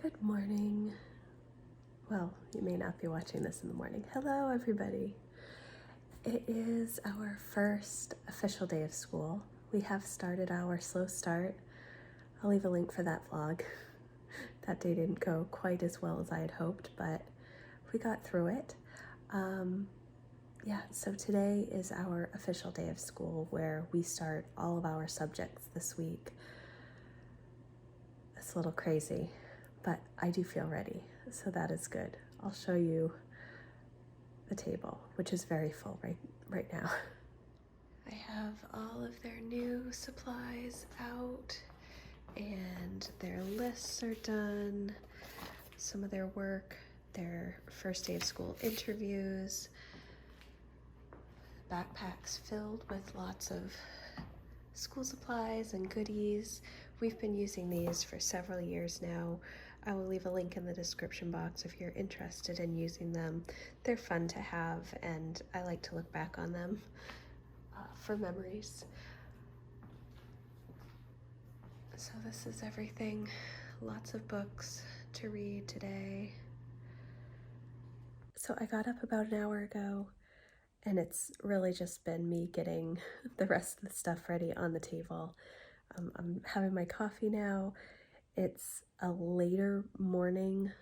Good morning. Well, you may not be watching this in the morning. Hello, everybody. It is our first official day of school. We have started our slow start. I'll leave a link for that vlog. That day didn't go quite as well as I had hoped, but we got through it. So today is our official day of school where we start all of our subjects this week. It's a little crazy, but I do feel ready, so that is good. I'll show you the table, which is very full right now. I have all of their new supplies out, and their lists are done, some of their work, their first day of school interviews, backpacks filled with lots of school supplies and goodies. We've been using these for several years now. I will leave a link in the description box if you're interested in using them. They're fun to have, and I like to look back on them for memories. So this is everything. Lots of books to read today. So I got up about an hour ago, and it's really just been me getting the rest of the stuff ready on the table. I'm having my coffee now. It's a later morning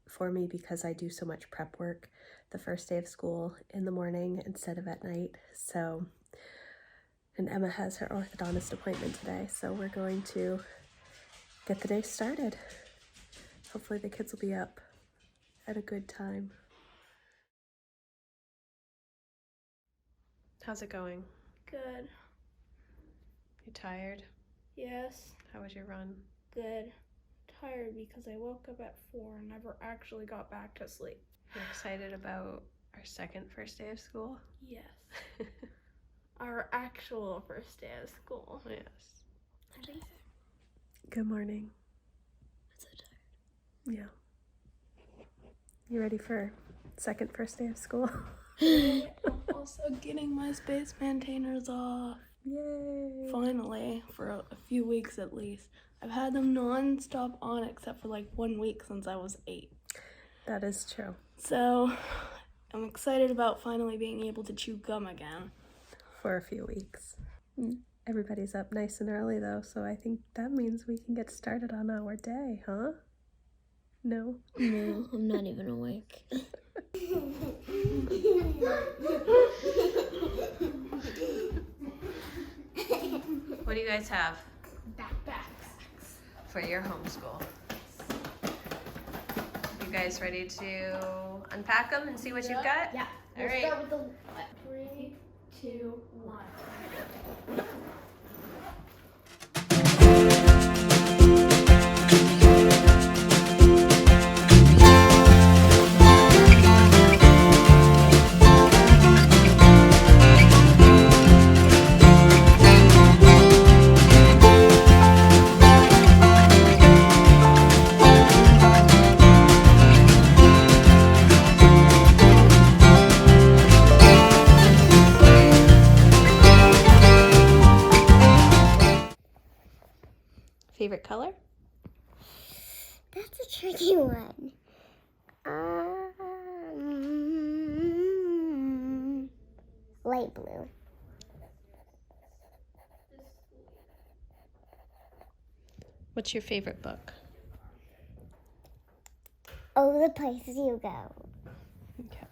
for me because I do so much prep work the first day of school in the morning instead of at night. So, and Emma has her orthodontist appointment today, so we're going to get the day started. Hopefully the kids will be up at a good time. How's it going? Good. You tired? Yes. How was your run? Good. Tired because I woke up at 4 and never actually got back to sleep. You're excited about our second first day of school? Yes. Our actual first day of school. Yes. I think so. Good morning. I'm so tired. Yeah. You ready for second first day of school? I'm also getting my space maintainers off. Yay! Finally, for a few weeks at least. I've had them non-stop on except for like 1 week since I was 8. That is true. So I'm excited about finally being able to chew gum again. For a few weeks. Everybody's up nice and early though, so I think that means we can get started on our day, huh? No? No, I'm not even awake. What do you guys have Backpacks. for your homeschool? You guys ready to unpack them and see what you've got? Yeah. All right. Start with the 3, 2, 1. Favorite color? That's a tricky one. Light blue. What's your favorite book? Oh, the places you go. Okay.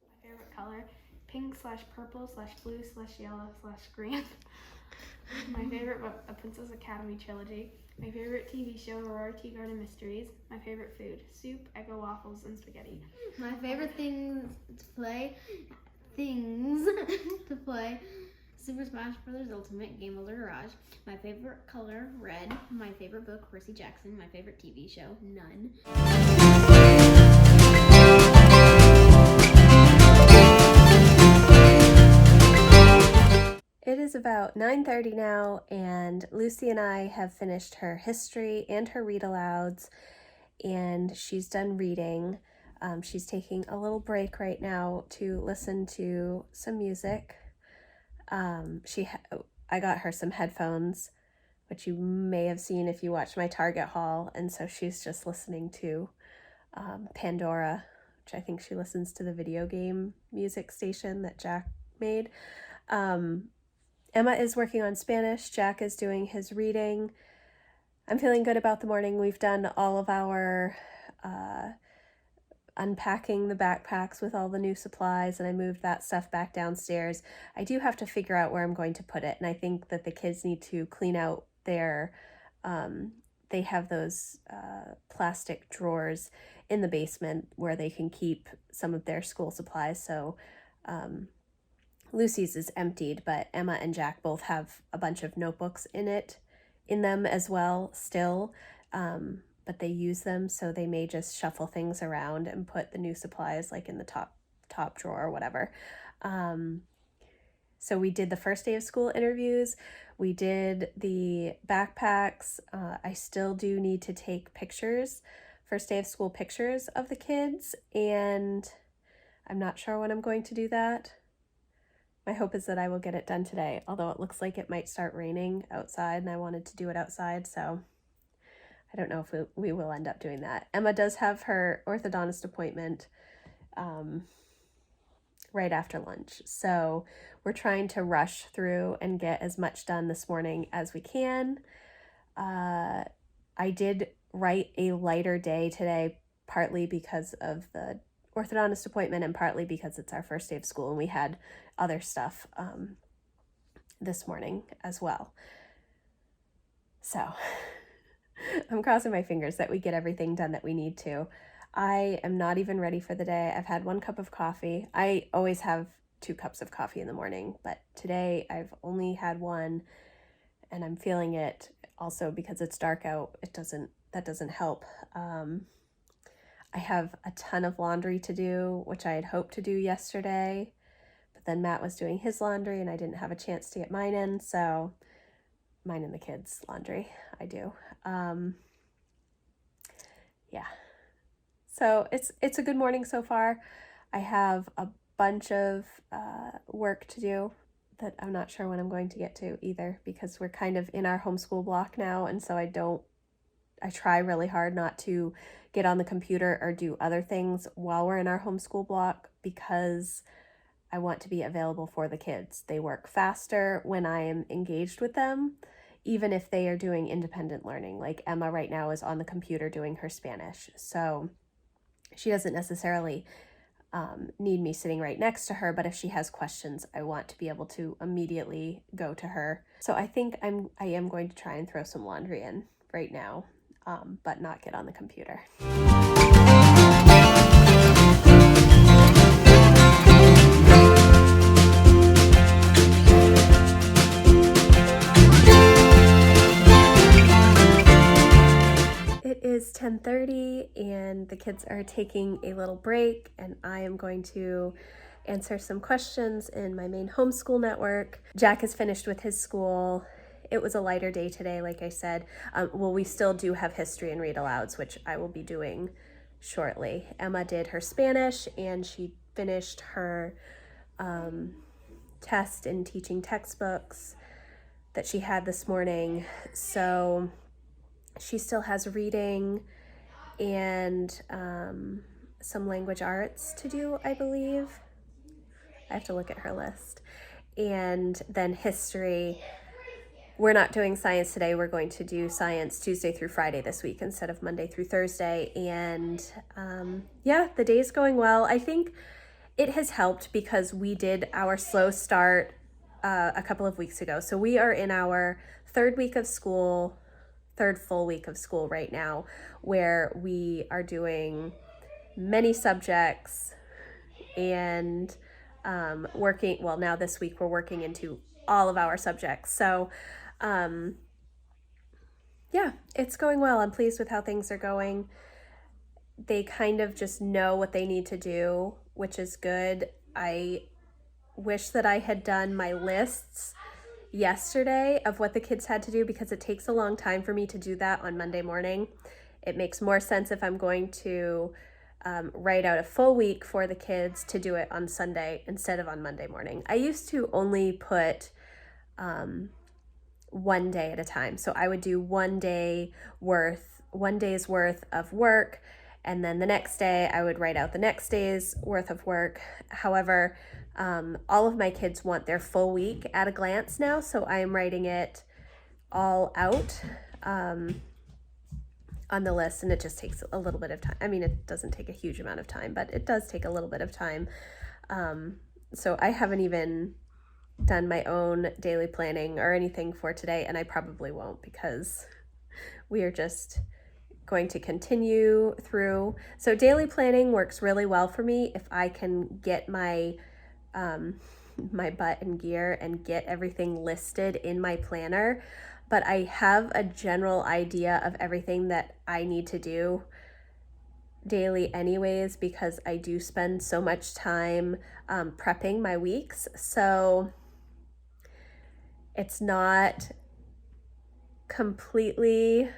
My favorite color, pink/purple/blue/yellow/green. My favorite book, A Princess Academy trilogy. My favorite TV show, Aurora Tea Garden Mysteries. My favorite food, soup, Eggo waffles, and spaghetti. My favorite things to play, Super Smash Bros. Ultimate, Game Builder Garage. My favorite color, red. My favorite book, Percy Jackson. My favorite TV show, none. It is about 9:30 now, and Lucy and I have finished her history and her read-alouds, and she's done reading. She's taking a little break right now to listen to some music. I got her some headphones which you may have seen if you watched my Target haul. And so she's just listening to Pandora, which I think she listens to the video game music station that Jack made. Emma is working on Spanish. Jack is doing his reading. I'm feeling good about the morning. We've done all of our unpacking the backpacks with all the new supplies, and I moved that stuff back downstairs. I do have to figure out where I'm going to put it, and I think that the kids need to clean out their they have those plastic drawers in the basement where they can keep some of their school supplies. So Lucy's is emptied, but Emma and Jack both have a bunch of notebooks in them as well still. But they use them, so they may just shuffle things around and put the new supplies like in the top drawer or whatever. So we did the first day of school interviews. We did the backpacks. I still do need to take pictures, first day of school pictures of the kids, and I'm not sure when I'm going to do that. My hope is that I will get it done today, although it looks like it might start raining outside, and I wanted to do it outside, so I don't know if we will end up doing that. Emma does have her orthodontist appointment right after lunch, so we're trying to rush through and get as much done this morning as we can. I did write a lighter day today, partly because of the orthodontist appointment and partly because it's our first day of school and we had other stuff this morning as well. So I'm crossing my fingers that we get everything done that we need to. I am not even ready for the day. I've had 1 cup of coffee. I always have 2 cups of coffee in the morning, but today I've only had 1 and I'm feeling it also because it's dark out. That doesn't help. I have a ton of laundry to do, which I had hoped to do yesterday, but then Matt was doing his laundry and I didn't have a chance to get mine in, so mine and the kids' laundry I do. Yeah. So it's a good morning so far. I have a bunch of work to do that I'm not sure when I'm going to get to either, because we're kind of in our homeschool block now, and so I try really hard not to get on the computer or do other things while we're in our homeschool block because I want to be available for the kids. They work faster when I am engaged with them, even if they are doing independent learning. Like Emma right now is on the computer doing her Spanish, so she doesn't necessarily need me sitting right next to her, but if she has questions, I want to be able to immediately go to her. So I think I am going to try and throw some laundry in right now, but not get on the computer. It is 10:30 and the kids are taking a little break, and I am going to answer some questions in my main homeschool network. Jack is finished with his school. It was a lighter day today, like I said. We still do have history and read alouds, which I will be doing shortly. Emma did her Spanish and she finished her test in teaching textbooks that she had this morning. So she still has reading and some language arts to do, I believe. I have to look at her list. And then history. We're not doing science today. We're going to do science Tuesday through Friday this week instead of Monday through Thursday. And yeah, the day's going well. I think it has helped because we did our slow start a couple of weeks ago. So we are in our third full week of school right now, where we are doing many subjects and working, well, now this week we're working into all of our subjects. So yeah, it's going well. I'm pleased with how things are going. They kind of just know what they need to do, which is good. I wish that I had done my lists yesterday of what the kids had to do, because it takes a long time for me to do that on Monday morning. It makes more sense if I'm going to write out a full week for the kids to do it on Sunday instead of on Monday morning. I used to only put one day at a time. So I would do one day's worth of work, and then the next day I would write out the next day's worth of work. However, all of my kids want their full week at a glance now, so I am writing it all out on the list, and it just takes a little bit of time. I mean, it doesn't take a huge amount of time, but it does take a little bit of time. So I haven't even done my own daily planning or anything for today, and I probably won't, because we are just going to continue through. So daily planning works really well for me if I can get my my butt in gear and get everything listed in my planner. But I have a general idea of everything that I need to do daily anyways, because I do spend so much time prepping my weeks. So it's not completely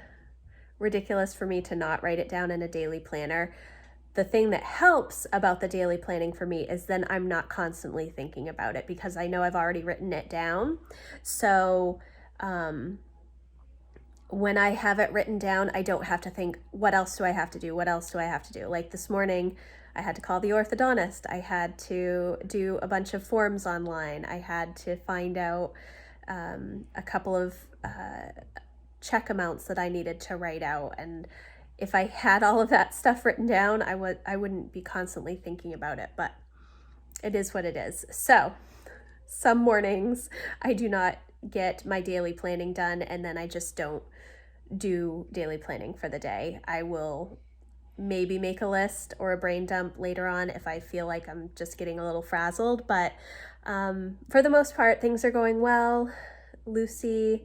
ridiculous for me to not write it down in a daily planner. The thing that helps about the daily planning for me is then I'm not constantly thinking about it, because I know I've already written it down. So when I have it written down, I don't have to think, what else do I have to do? What else do I have to do? Like this morning, I had to call the orthodontist. I had to do a bunch of forms online. I had to find out a couple of check amounts that I needed to write out. And if I had all of that stuff written down, I wouldn't be constantly thinking about it, but it is what it is. So some mornings I do not get my daily planning done, and then I just don't do daily planning for the day. I will maybe make a list or a brain dump later on if I feel like I'm just getting a little frazzled, but for the most part, things are going well. Lucy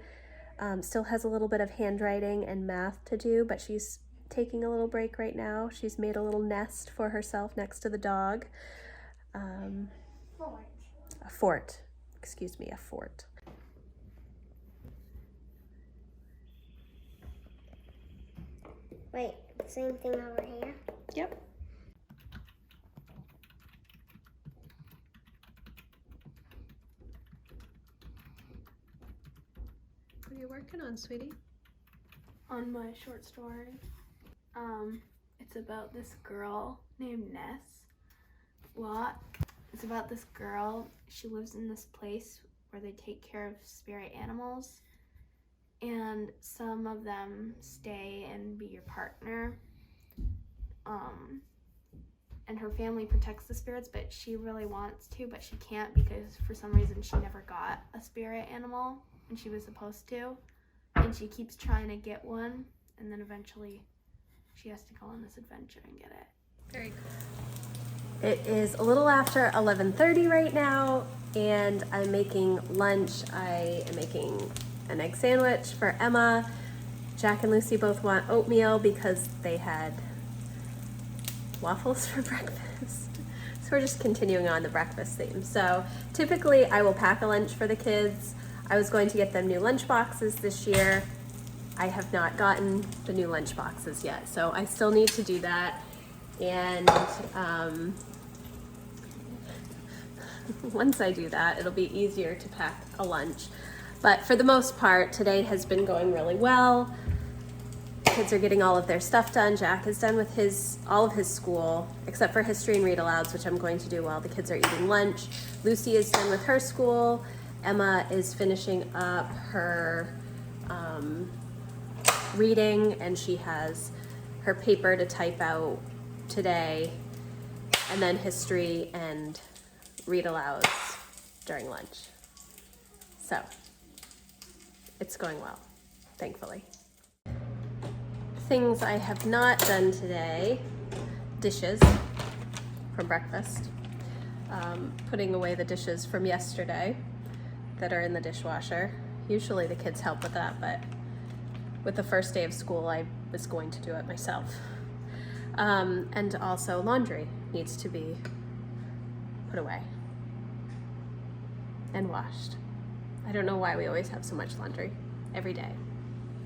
still has a little bit of handwriting and math to do, but she's taking a little break right now. She's made a little nest for herself next to the dog. A fort. Excuse me, a fort. Wait, same thing over here? Yep. What are you working on, sweetie? On my short story. It's about this girl named Ness. Well, it's about this girl. She lives in this place where they take care of spirit animals, and some of them stay and be your partner. And her family protects the spirits, but she really wants to, but she can't, because for some reason she never got a spirit animal, and she was supposed to. And she keeps trying to get one, and then eventually she has to go on this adventure and get it. Very cool. It is a little after 11:30 right now, and I'm making lunch. I am making an egg sandwich for Emma. Jack and Lucy both want oatmeal because they had waffles for breakfast. So we're just continuing on the breakfast theme. So typically I will pack a lunch for the kids. I was going to get them new lunch boxes this year. I have not gotten the new lunch boxes yet, so I still need to do that. And once I do that, it'll be easier to pack a lunch. But for the most part, today has been going really well. Kids are getting all of their stuff done. Jack is done with all of his school, except for history and read alouds, which I'm going to do while the kids are eating lunch. Lucy is done with her school. Emma is finishing up her reading, and she has her paper to type out today, and then history and read alouds during lunch. So it's going well, thankfully. Things I have not done today: dishes from breakfast, putting away the dishes from yesterday that are in the dishwasher. Usually the kids help with that, but with the first day of school, I was going to do it myself. And also laundry needs to be put away and washed. I don't know why we always have so much laundry every day.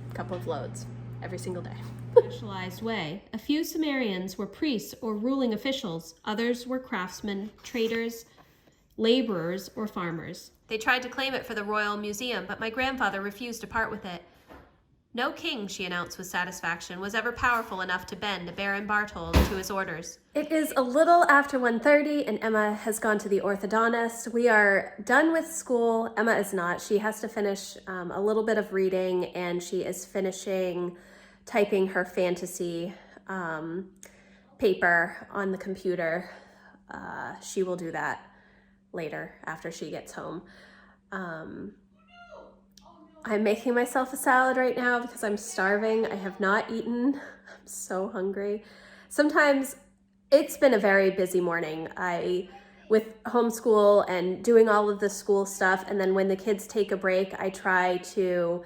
A couple of loads every single day. Specialized way. A few Sumerians were priests or ruling officials. Others were craftsmen, traders, laborers, or farmers. They tried to claim it for the Royal Museum, but my grandfather refused to part with it. No king, she announced with satisfaction, was ever powerful enough to bend a Baron Barthold to his orders. It is a little after 1:30 and Emma has gone to the orthodontist. We are done with school. Emma is not. She has to finish a little bit of reading, and she is finishing typing her fantasy paper on the computer. She will do that later after she gets home. I'm making myself a salad right now because I'm starving. I have not eaten. I'm so hungry. Sometimes it's been a very busy morning. With homeschool and doing all of the school stuff, and then when the kids take a break, I try to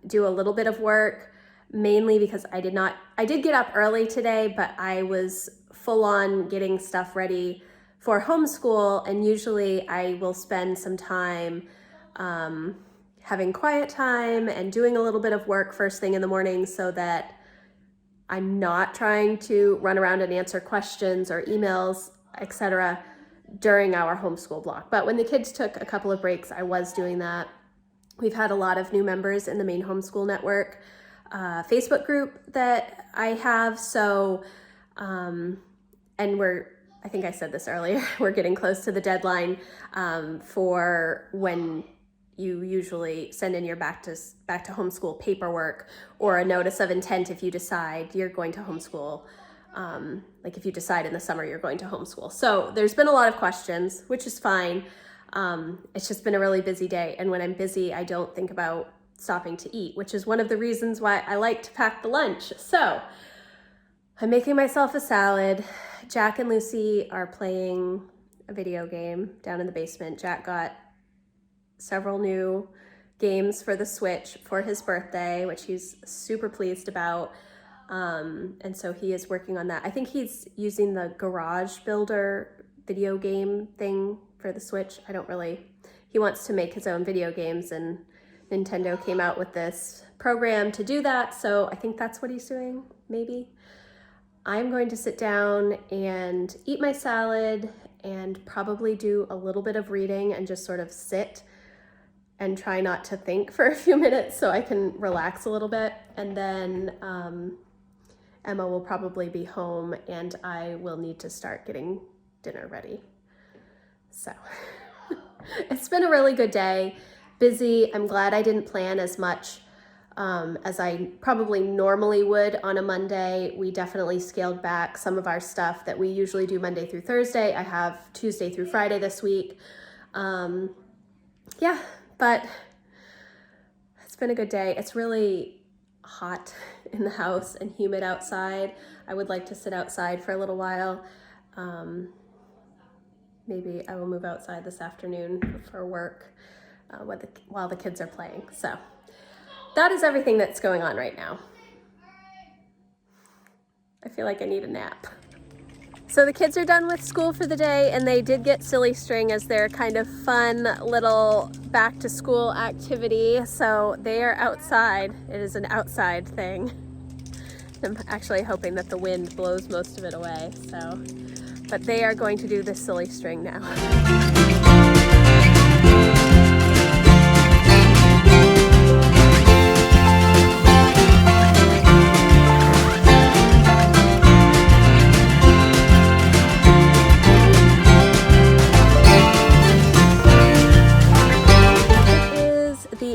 do a little bit of work, mainly because I did get up early today, but I was full on getting stuff ready for homeschool, and usually I will spend some time having quiet time and doing a little bit of work first thing in the morning so that I'm not trying to run around and answer questions or emails, etc. during our homeschool block. But when the kids took a couple of breaks, I was doing that. We've had a lot of new members in the main homeschool network Facebook group that I have. So, and I think I said this earlier, we're getting close to the deadline for when you usually send in your back to homeschool paperwork or a notice of intent if you decide you're going to homeschool. Like if you decide in the summer you're going to homeschool. So there's been a lot of questions, which is fine. It's just been a really busy day. And when I'm busy, I don't think about stopping to eat, which is one of the reasons why I like to pack the lunch. So I'm making myself a salad. Jack and Lucy are playing a video game down in the basement. Jack got several new games for the Switch for his birthday, which he's super pleased about. And so he is working on that. I think he's using the Garage Builder video game thing for the Switch. He wants to make his own video games, and Nintendo came out with this program to do that. So I think that's what he's doing, maybe. I'm going to sit down and eat my salad and probably do a little bit of reading and just sort of sit and try not to think for a few minutes so I can relax a little bit. And then Emma will probably be home and I will need to start getting dinner ready. So it's been a really good day, busy. I'm glad I didn't plan as much as I probably normally would on a Monday. We definitely scaled back some of our stuff that we usually do Monday through Thursday. I have Tuesday through Friday this week. Yeah, but it's been a good day. It's really hot in the house and humid outside. I would like to sit outside for a little while. Maybe I will move outside this afternoon for work while the kids are playing. So that is everything that's going on right now. I feel like I need a nap. So the kids are done with school for the day, and they did get silly string as their kind of fun little back to school activity. So they are outside. It is an outside thing. I'm actually hoping that the wind blows most of it away. But they are going to do this silly string now.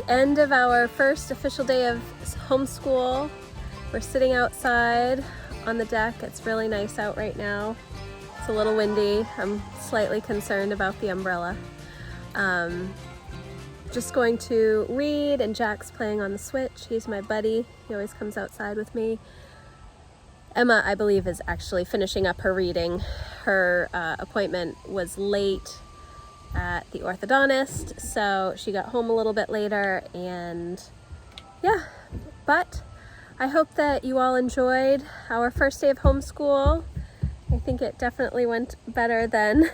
End of our first official day of homeschool. We're sitting outside on the deck. It's really nice out right now. It's a little windy. I'm slightly concerned about the umbrella. Just going to read, and Jack's playing on the Switch. He's my buddy. He always comes outside with me. Emma, I believe, is actually finishing up her reading. Her appointment was late at the orthodontist, so she got home a little bit later, and yeah, but I hope that you all enjoyed our first day of homeschool. I think it definitely went better than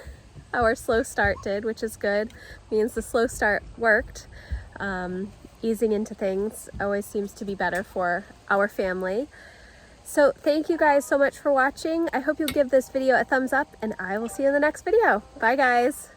our slow start did, which is good. Means the slow start worked. Easing into things always seems to be better for our family. So thank you guys so much for watching. I hope you'll give this video a thumbs up, and I will see you in the next video. Bye guys.